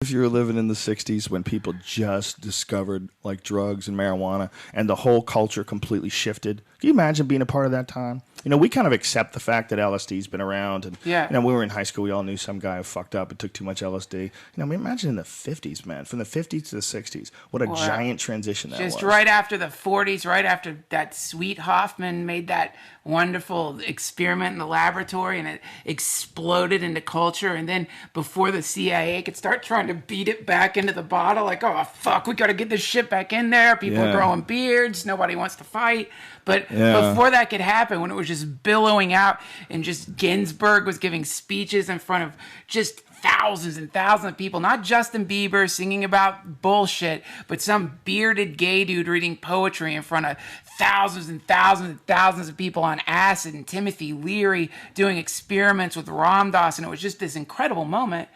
if you were living in the 60s when people just discovered like drugs and marijuana and the whole culture completely shifted? Can you imagine being a part of that time? You know, we kind of accept the fact that LSD's been around. And, you know, when we were in high school, we all knew some guy who fucked up and took too much LSD. You know, I mean, imagine in the 50s, man. From the 50s to the 60s. What a giant transition that was. Just right after the 40s, right after that Sweet Hoffman made that wonderful experiment in the laboratory and it exploded into culture. And then before the CIA could start trying to beat it back into the bottle, like, oh, fuck, we got to get this shit back in there. People are growing beards. Nobody wants to fight. But before that could happen, when it was just billowing out and just Ginsburg was giving speeches in front of just thousands and thousands of people, not Justin Bieber singing about bullshit, but some bearded gay dude reading poetry in front of thousands and thousands and thousands of people on acid, and Timothy Leary doing experiments with Ram Dass, and it was just this incredible moment.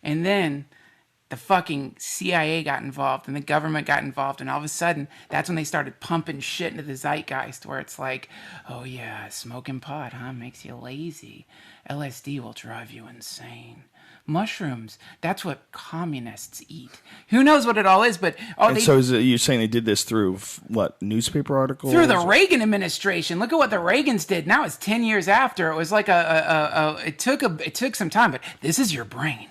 And then the fucking CIA got involved and the government got involved, and all of a sudden, that's when they started pumping shit into the zeitgeist, where it's like, oh yeah, smoking pot, makes you lazy. LSD will drive you insane. Mushrooms, that's what communists eat. Who knows what it all is, but... So you're saying they did this through, what, newspaper articles? Through the Reagan administration. Look at what the Reagans did. Now it's 10 years after. It was like it took some time, but this is your brain.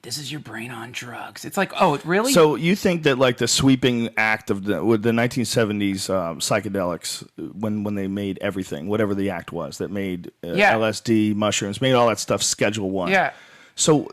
This is your brain on drugs. It's like, oh, really? So you think that like the sweeping act of the 1970s psychedelics, when they made everything, whatever the act was that made LSD, mushrooms, made all that stuff Schedule 1. Yeah. So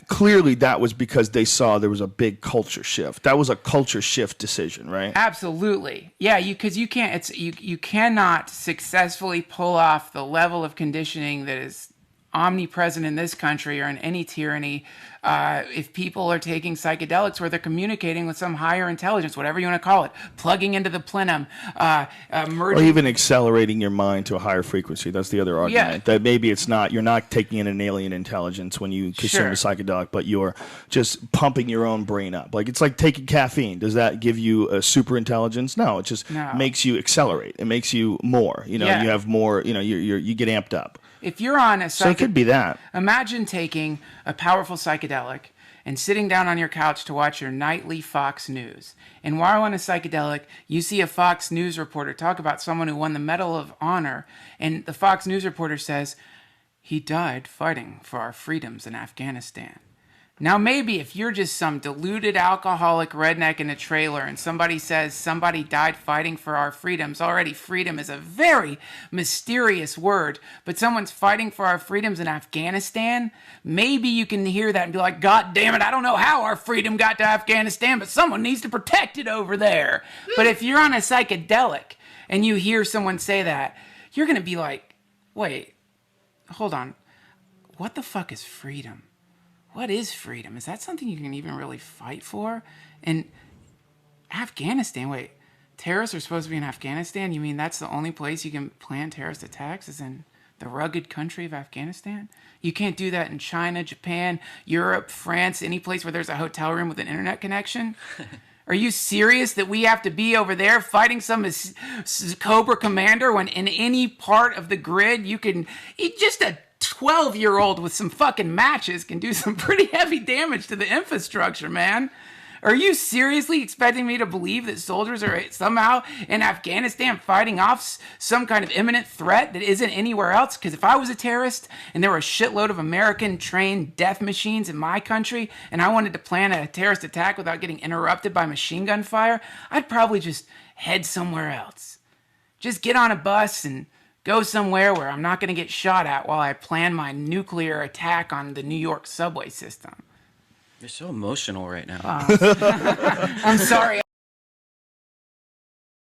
clearly that was because they saw there was a big culture shift. That was a culture shift decision, right? Absolutely. Yeah, because you can't. You cannot successfully pull off the level of conditioning that is omnipresent in this country or in any tyranny if people are taking psychedelics where they're communicating with some higher intelligence, whatever you want to call it, plugging into the plenum, merging. Or even accelerating your mind to a higher frequency. That's the other argument. That maybe you're not taking in an alien intelligence when you consume a psychedelic, but you're just pumping your own brain up. Like, it's like taking caffeine. Does that give you a super intelligence? No, it just makes you accelerate. It makes you more. You know, you have more, you know, you get amped up. If you're on a so it could be that. Imagine taking a powerful psychedelic and sitting down on your couch to watch your nightly Fox News. And while on a psychedelic, you see a Fox News reporter talk about someone who won the Medal of Honor, and the Fox News reporter says, he died fighting for our freedoms in Afghanistan. Now, maybe if you're just some deluded alcoholic redneck in a trailer and somebody says somebody died fighting for our freedoms, already freedom is a very mysterious word, but someone's fighting for our freedoms in Afghanistan, maybe you can hear that and be like, God damn it, I don't know how our freedom got to Afghanistan, but someone needs to protect it over there. But if you're on a psychedelic and you hear someone say that, you're going to be like, wait, hold on, what the fuck is freedom? What is freedom? Is that something you can even really fight for? And Afghanistan, wait, terrorists are supposed to be in Afghanistan? You mean that's the only place you can plan terrorist attacks is in the rugged country of Afghanistan? You can't do that in China, Japan, Europe, France, any place where there's a hotel room with an internet connection? Are you serious that we have to be over there fighting some Cobra commander when in any part of the grid you can eat just a 12-year-old with some fucking matches can do some pretty heavy damage to the infrastructure, man? Are you seriously expecting me to believe that soldiers are somehow in Afghanistan fighting off some kind of imminent threat that isn't anywhere else? Because if I was a terrorist and there were a shitload of American-trained death machines in my country and I wanted to plan a terrorist attack without getting interrupted by machine gun fire, I'd probably just head somewhere else. Just get on a bus and go somewhere where I'm not going to get shot at while I plan my nuclear attack on the New York subway system. You're so emotional right now. I'm sorry.